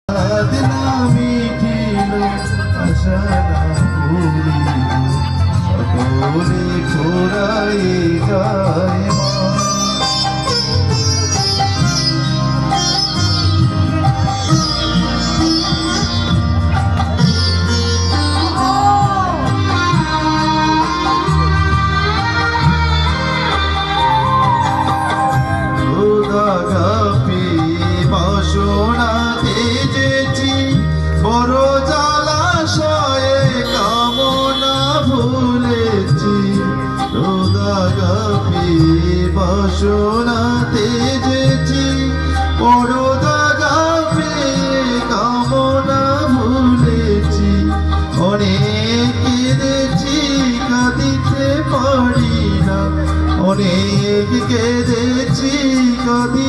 দিনা মিঠিল আশা না ভুলিব সকলে ছোড়াই যায় বাসনাতে যেছি বড় জলাশয়ে কামনা ভুলেছি রোদাগাপি বাসনাতে যেছি বড় দাগাপি কামনা ভুলেছি অনেক কেঁদেছি কাঁদিতে পারি না অনেক কেঁদেছি কাঁদি